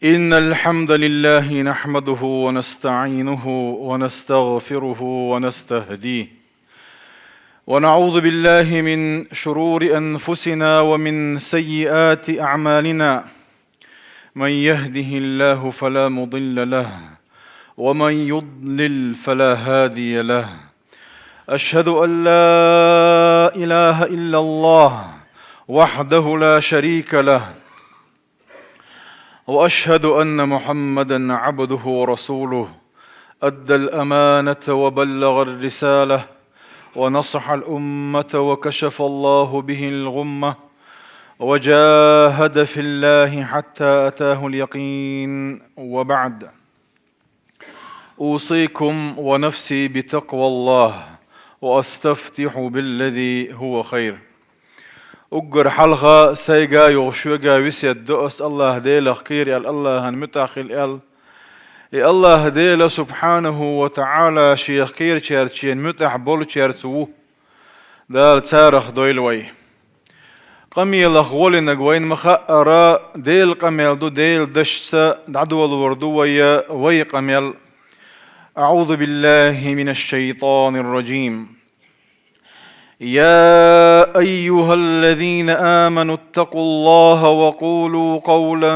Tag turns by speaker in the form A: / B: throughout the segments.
A: إن الحمد لله نحمده ونستعينه ونستغفره ونستهديه ونعوذ بالله من شرور أنفسنا ومن سيئات أعمالنا. من يهده الله فلا مضل له ومن يضلل فلا هادي له. أشهد أن لا إله إلا الله وحده لا شريك له، وأشهد أن محمدًا عبده ورسوله، أدى الأمانة وبلغ الرسالة ونصح الأمة وكشف الله به الغمة، وجاهد في الله حتى أتاه اليقين. وبعد، أوصيكم ونفسي بتقوى الله، وأستفتح بالذي هو خير. أجر حلقة سيجا يغشوجا وسيد دؤس الله ديل خير الله متأخل الله ديل سبحانه وتعالى شيخ خير شيرتشين متأح بول شيرتوه دال تارخ دويلوي قميل أخول نجوين مخأرا ديل قميل دو ديل دشت عدو الوردو وي قميل. أعوذ بالله من الشيطان الرجيم. يا أيها الذين آمنوا اتقوا الله وقولوا قولا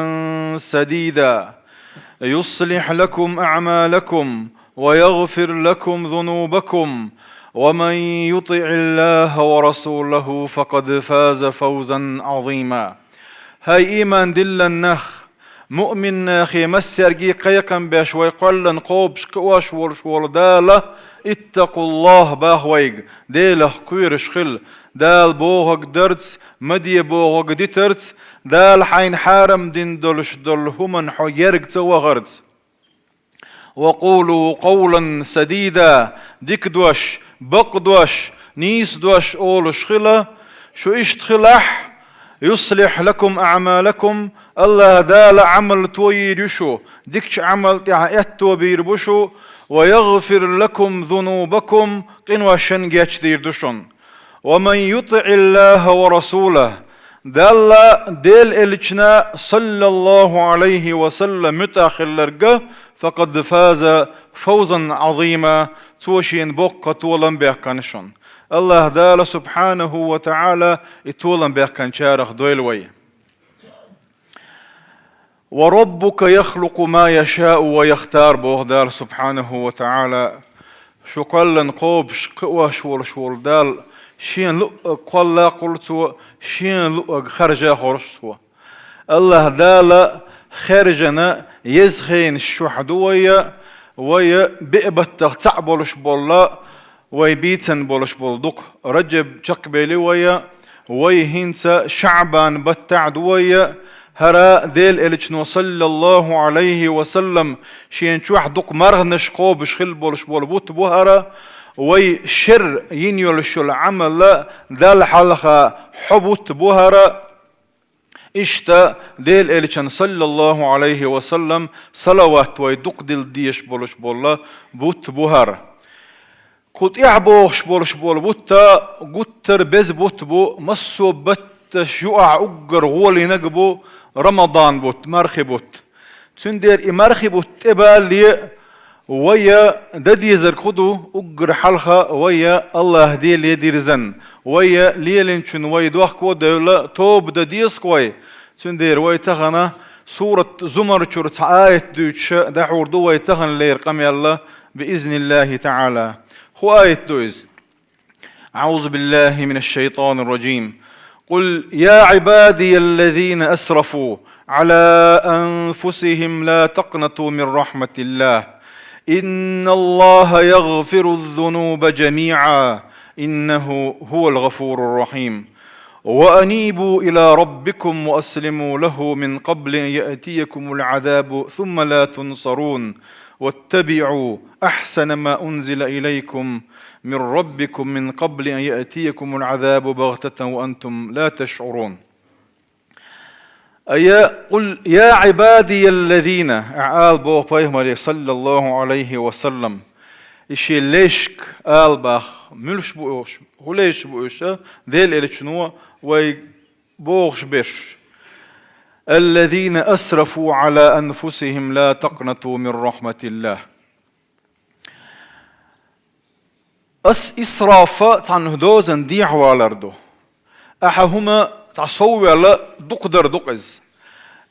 A: سديدا يصلح لكم أعمالكم ويغفر لكم ذنوبكم، ومن يطع الله ورسوله فقد فاز فوزا عظيما. هاي إيمان دل النخ مؤمن ناخي مسيرجي قيقا باش ويقلن قوب شكواش ورشور دالة اتقوا الله باهويق ديله قويرش خل دال بوغك درتس مدي بوغك ديترتس دال حين حارم دين دولش دول همن حيرق توغرتس. وقولوا قولا سديدا ديك دوش بق دوش نيس دوش اولش خلا شو اشت خلاح يصلح لكم أعمالكم الله دال عمل توير يشو ديكش عمل تعيتو بيربشو، ويغفر لكم ذنوبكم قنوا شنجيش دير دشون. ومن يطع الله ورسوله دال ديل الجنا صلى الله عليه وسلم متاخل لرقه فقد فاز فوزا عظيما توشين بوقة طولا بيحكانشون. الله دال سبحانه وتعالى يتولن بيحكان شارخ دويلوي. وربك يخلق ما يشاء ويختار بوه دال سبحانه وتعالى شو قلن قوب شقوة شول دال شين لؤ قلا قلتو شين لؤ خرجا خرجتو. الله دال خرجنا يزخين الشحدوية ويا بئبت تعبولش بالله ويبيتن بولش بولدق رجب شقبيلي ويهنسا شعبان بتعد هرا ديل إلشنو صلى الله عليه وسلم شين شوح دق مرهنش قوبش خل بولش بولبوت بوهرا ويشر ينيولش العمل دال حلقة حبوت بوهرا اشتا ديل إلشن صلى الله عليه وسلم صلوات ويدق دل ديش بولش بولا بوت بوهرا قلت إعبوش بولش بول بوتا قتر بز بوت بو مصو بت شوع أجر غولي نقبو رمضان بوت مرخي بوت تندير إمرخي بوت إبالي ويا ددي زرقدو أجر حلقة ويا الله دي لي دير زن ويا ليلنشن ويا دوخكو دولة توب دديس كوي تندير ويا تغنى سورة زمر شرط آية دوتش دحور دو ويا تغن لير قمي الله بإذن الله تعالى. هو آية دوز. أعوذ بالله من الشيطان الرجيم. قل يا عبادي الذين أسرفوا على أنفسهم لا تقنطوا من رحمة الله إن الله يغفر الذنوب جميعا إنه هو الغفور الرحيم. وأنيبوا إلى ربكم وأسلموا له من قبل أن يأتيكم العذاب ثم لا تنصرون واتبعوا أحسن ما أنزل إليكم من ربكم من قبل أن يأتيكم العذاب بغتة وأنتم لا تشعرون. قل يا عبادي الذين أعال بو فيهم صلى الله عليه وسلم إشي ليشك آل باخ ملش بوش هو ليش بوش ديل إلي شنو وي بوغش بيش الذين أسرفوا على أنفسهم لا تقنطوا من رحمة الله. إسرافة تان هدوزن دي حوالردو أحهما تصوي على دقدر دقز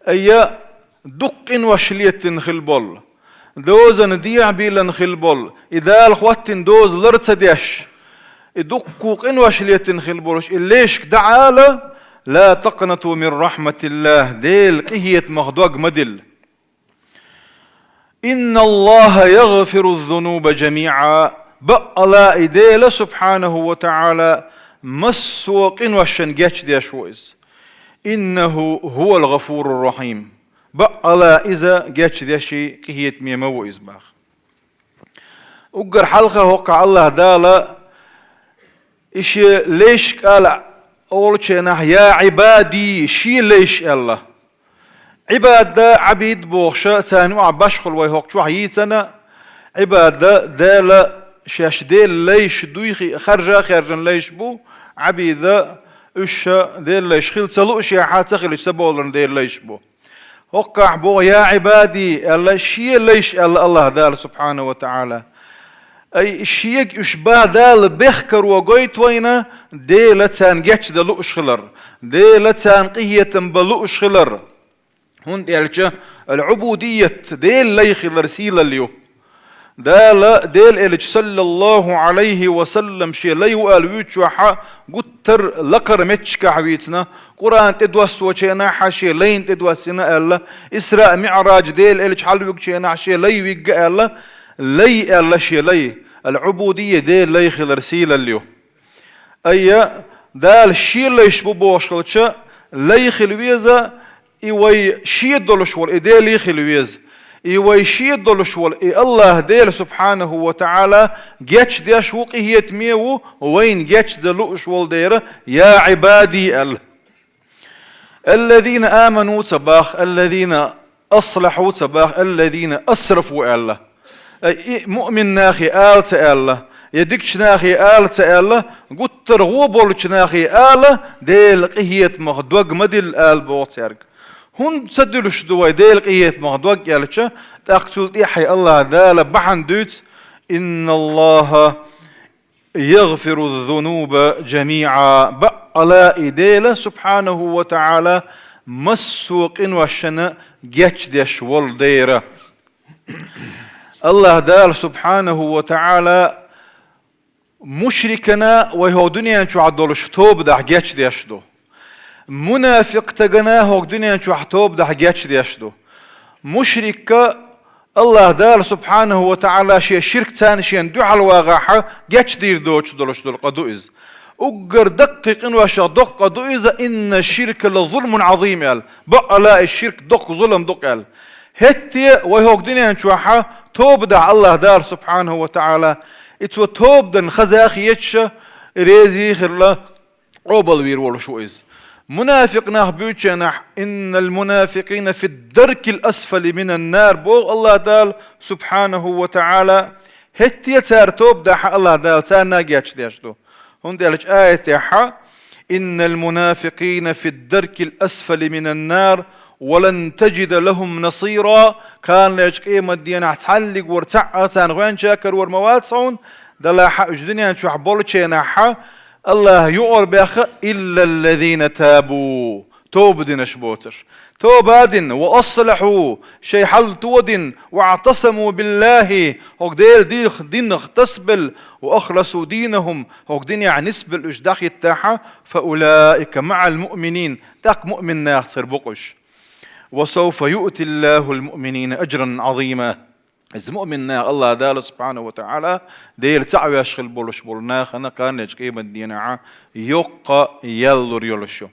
A: أي دقن وشلية خلبول دوزن ديع بيلن خلبول إذا الخواتن دوز لرتديش دقوق إن وشلية خلبولش إليش دعالة لا تقنطوا من رحمة الله ديل قهية مخدوق مدل إن الله يغفر الذنوب جميعا بقلا إديل سبحانه وتعالى مسوق إن وشن جاتش ديشويز إنه هو الغفور الرحيم بقلا إذا جاتش ديشي قهية ميمويز باخ أقر حلقة وقع الله دالا إيش ليش قال أول شيء يا عبادي شي ليش الله عباد عبيد بوخشة ثاني وعباشخل ويهوك شو حييتنا عباد دالا شاش ديل ليش دويخي خرجا ليش بو عبيد اش ديل ليش خيل تلو اشياء حاتخل سبولن ديل ليش بو وقع بو يا عبادي الله شي ليش الله دال سبحانه وتعالى أي الشيء يشبه دال بخكر وقويت وينا دي لتان جاتش دلو اشخلر دي لتان قهية بلو اشخلر هون ديالجا العبودية ديل ليخي لرسيل اليو ديل إلج صلى الله عليه وسلم شي ليو الويتشوحا قتر لقر متشكا حبيتنا قرآن تدوس وشينا حاشي لين تدوسنا ألا إسراء معراج ديل إلج حلوك شينا حاشي لي ويقا ألا لي ألا شي لي العبودية ديل ليخي لرسيل اليو أي دال شي ليش بوشخلتشا ليخي الويزا إيوي شي دولشول إديل ليخي الويز إيوي شي دولشول إي الله ديل سبحانه وتعالى جاتش ديش وقهية ميو وين جاتش دلوشول ديره يا عبادي الذين آمنوا تباخ الذين أصلحوا تباخ الذين أسرفوا الله مؤمن ناخي آل تأله يدكش ناخي آل تأله قد ترغوبولش ناخي آل ديل قهية مخدوق مدل آل بوتيرك هون تسدلوش دواي ديل قهية مخدوق يالشا تأقتل إيحي الله دال بحن دوت إن الله يغفر الذنوب جميعا بقلا إديل سبحانه وتعالى مسوق وشنا جاتش ديش والديرة الله دال سبحانه وتعالى مشركنا وهو دنيا شو عدولش توب ده جاتش ديشدو منافق تجنا هو دنيا شو حتوب ده جاتش ديشدو مشرك الله دال سبحانه وتعالى شيء شرك ثاني شيء دعاء الواقع جاتش دير دوش دولش دول قدوئز أجر دقق إن وش دق قدوئز إن الشرك لظلم عظيم قال بقى لا الشرك دق ظلم دق قال هتي وهو دنيا شو توب ده الله دار سبحانه وتعالى اتو توب دن خزاخي يتش ريزي خلا قبل وير ولا شو إز منافق نح بيوتشنح إن المنافقين في الدرك الأسفل من النار بوغ الله دال سبحانه وتعالى هتي تار توب ده الله دال تار ناجيتش ديشدو هون دالج آية حا إن المنافقين في الدرك الأسفل من النار ولن تجد لهم نصيرا كان ليش قيمة دينا تعلق ورتعة غوين شاكر ورمواتسون دلا حق جدنيا شو حبولتشينا حا الله يؤر بأخ إلا الذين تابوا توب دين شبوتر توبادن وأصلحوا شي حل تودن واعتصموا بالله هوك ديل دين اغتسبل وأخلصوا دينهم هوك دين يعني نسبل إجداخ التاحة فأولئك مع المؤمنين تاك مؤمن ناخسر بقش وسوف يؤتي الله المؤمنين أجرا عظيما إذ مؤمننا الله دال سبحانه وتعالى ديل تعوي أشغل بولش بولنا خنا كان يجقيم الدينعا يقى يلور يلشو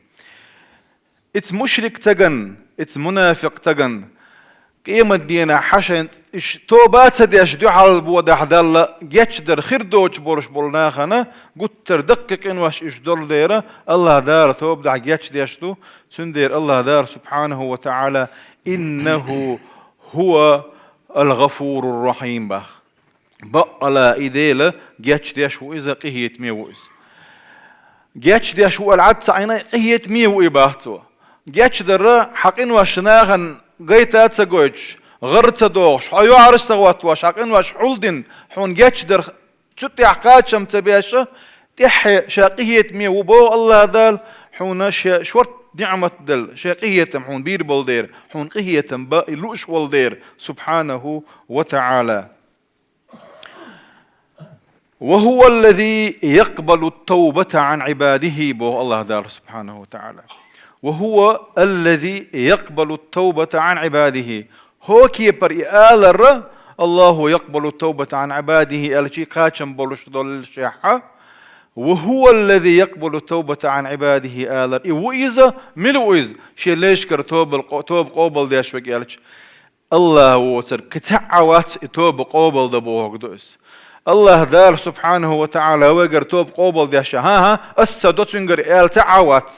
A: إتس مشرك تغن إتس منافق تغن قيمة دينا حشن توبات سدي أشدو حال بودا حدال يتشدر خير دوش بولش بولنا خنا قتر دقق إن واش إشدول ديرا الله دار توب دع يتشدي أشدو سندير الله دار سبحانه وتعالى إنه هو الغفور الرحيم باخ بقلا إذيلا يتشدي أشو إذا قهيت ميوئز يتشدي أشو العدس عينا قهيت ميوئي باهتو جاتش در حقين واشناغن قيتات سقوش غرت دوغش حيو عرش سغوات واش حقين واش حولدن حون جاتش در شتي حقات شم تبياشة تح شاقية مي وبو الله دال حون شورت نعمة دل شاقية حون بير بولدير حون قهية با لوش والدير سبحانه وتعالى. وهو الذي يقبل التوبة عن عباده بو الله دال سبحانه وتعالى. وهو الذي يقبل التوبة عن عباده هو كيبر آلر الله يقبل التوبة عن عباده الشي قاتشم بولش دول الشيحة. وهو الذي يقبل التوبة عن عباده آلر وإذا ملو إذ شي ليش كر توب قوبل ديش وقالش الله وتر كتعوات توب قوبل دبوه قدوس الله دار سبحانه وتعالى وقر توب قوبل ديش ها السدوتنجر آل تعوات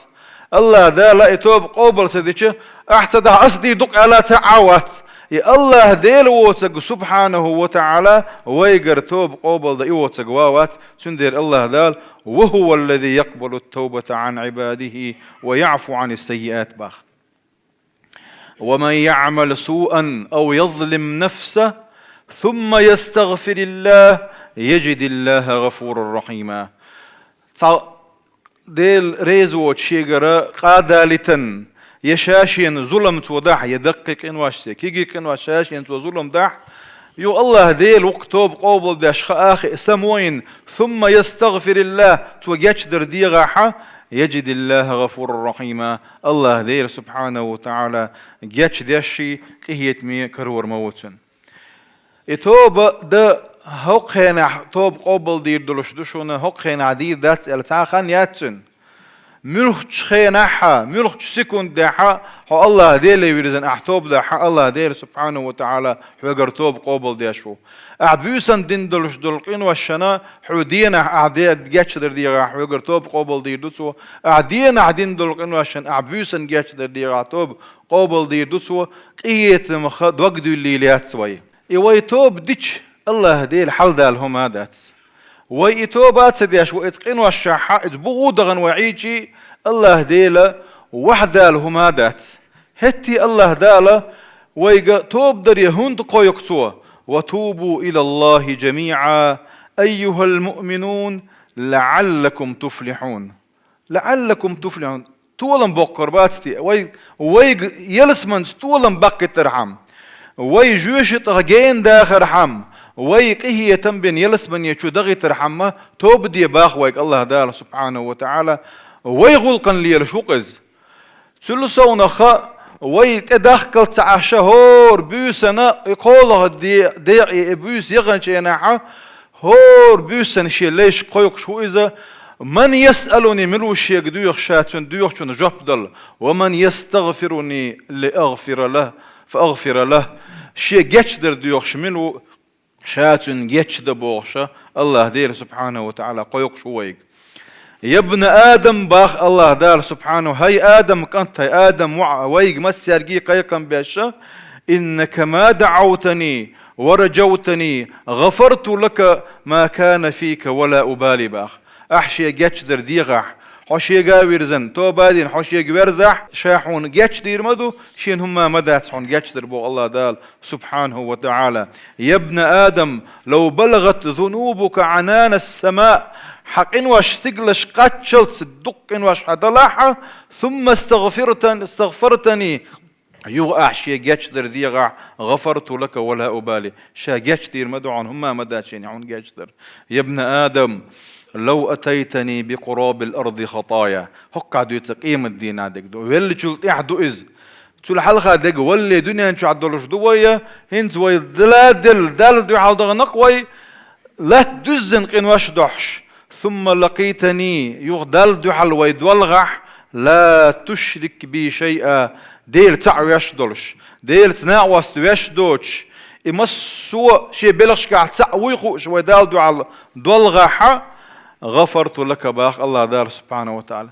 A: الله دا لا يتوب قوبل تديش احتدها أصدي دق على تعوات يا الله ديل ووتق سبحانه وتعالى ويقر توب قوبل دا يوتق واوات سندير الله دال وهو الذي يقبل التوبة عن عباده ويعفو عن السيئات باخ. ومن يعمل سوءا أو يظلم نفسه ثم يستغفر الله يجد الله غفورا رحيما. ديل ريزو تشيغرا قادالتن يشاشين ظلم توضح يدقق انواشتك كيجيك انواشاشين ظلم دح يو الله ديل وقتوب قوبل داش اخي سموين ثم يستغفر الله توجاتش در ديغاحة يجد الله غفور رحيما. الله ديل سبحانه وتعالى جاتش داشي كهيت مي كرور موتن اتوب دا هوق هنا توب قوبل دير دلوش دوشونا هوق هنا عدير دات التاخان ياتن ملخ تشخيناحا ملخ تسكن داحا هو الله ديلي ويرزن احتوب داحا الله ديل سبحانه وتعالى حقر توب قوبل داشو اعبيوسن دين دلوش دلقين والشنا حودينا اعديد جاتش در ديغا حقر توب قوبل دير دوتسو اعدينا عدين دلقين والشن اعبيوسن جاتش در ديغا توب قوبل دير دوتسو قيت مخد وقدو الليليات سوي ايوي توب ديش الله ديل حل دالهم هادات ويتوبات سدياش واتقين والشاحة اتبغودغن وعيجي الله ديلا وحدا لهم هادات هتي الله دالا ويقا توب در يهوند قويقتوا وتوبوا إلى الله جميعا أيها المؤمنون لعلكم تفلحون. لعلكم تفلحون طولا بقر باتستي ويق يلسمن طولا بقى ترحم ويجوش تغجين داخل حم ويقهي تنبين يلسمن يشو دغي ترحمه توب دي باخ ويق الله دال سبحانه وتعالى ويغلقن لي الشوقز سلسون خا ويتدخل تاع شهور بيسنا يقوله دي بيس يغنشينا هور بيسن شي ليش قيق شو اذا من يسألني ملوش يقدو شاتون دويخشون جبدل ومن يستغفرني لأغفر له فأغفر له شي جتشدر دويخش ملو شاتون جتشد بوغشا الله دير سبحانه وتعالى قيق شويق يا ابن آدم باخ الله دار سبحانه هاي آدم كنت هاي آدم ويق مسيرقي قيقا بيشا إنك ما دعوتني ورجوتني غفرت لك ما كان فيك ولا أبالي باخ أحشي جاتش در ديغح حشي قاويرزن تو بادين حشي قويرزح شاحون جاتش دير مدو شين هما مدات حون جاتش در بو الله دال سبحانه وتعالى يا ابن آدم لو بلغت ذنوبك عنان السماء حق إن واش تقلش قاتشل صدق إن واش حدلاحة ثم استغفرتني يو أحشي جاتش در ديغح غفرت لك ولا أبالي شا جاتش دير مدو عن هما مدات شين حون جاتش در يا ابن آدم لو أتيتني بقراب الأرض خطايا هكا دو تقيم الدين عدك دو واللي تشلت إحدو إز تشل حلقة دك واللي دنيا انشو عدلوش دوية هنز وي دل دو حالدغ نقوي لا تدزن قين واش دحش ثم لقيتني يغدل دو حل ويدولغح لا تشرك بي شيئا ديل تعو يشدلش ديل تناوست يشدوش إمسوا شي بلغش كاع تعويخوش ويدال دو حل دولغح غفرت لك باخ الله دار سبحانه وتعالى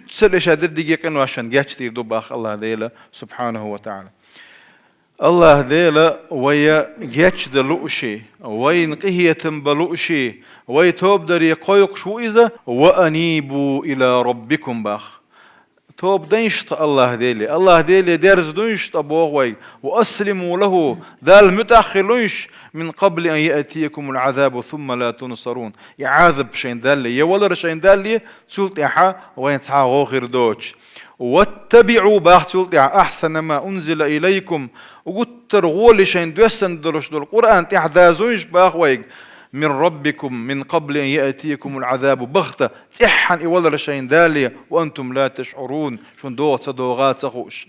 A: تسل شادر دقيقة وعشان جاتش تير دو باخ الله ديلا سبحانه وتعالى الله ديلا ويا جاتش دلوشي وين قهية بلوشي ويتوب دري قيق شو إذا وأنيبوا إلى ربكم باخ توب دينشت الله ديلي ديرز دنشت أبوغوي وأسلموا له دال متأخرونش من قبل أن يأتيكم العذاب ثم لا تنصرون يعاذب شين دالي يولر شين دالي تسولت إحا وين تحا غوخر دوش واتبعوا باخ تسولت أحسن ما أنزل إليكم وقتر غولي شين دوسن درش دول القرآن تحدازونش باخويك من ربكم من قبل أن يأتيكم العذاب بغتة تحن إولر شين دالي وأنتم لا تشعرون شون دوغت صدوغات سخوش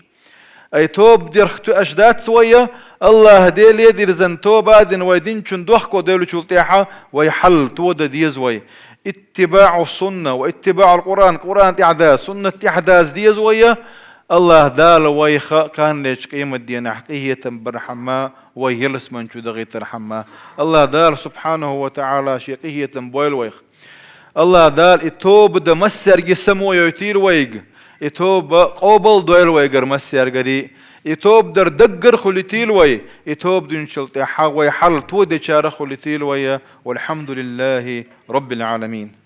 A: أي توب ديرختو أشدات سوية الله ديلي دير زن توبا دين ويدين شون دوخكو ديلو شلطيحة ويحل تودا ديزوي اتباع السنة واتباع القرآن تعداز سنة تعداز ديزوية الله دال ويخا كان ليش قيمة دينا حقية برحمة ويهلس من شو دغي ترحمة الله دال سبحانه وتعالى شقية بويل ويخ الله دال اتوب دمسر جسمو يوتير ويق اتوب قوبل دويل ويقر مسر قدي اتوب در دقر خلتيل وي اتوب دون شلطي حاوي حل تود شار خلتيل وي والحمد لله رب العالمين.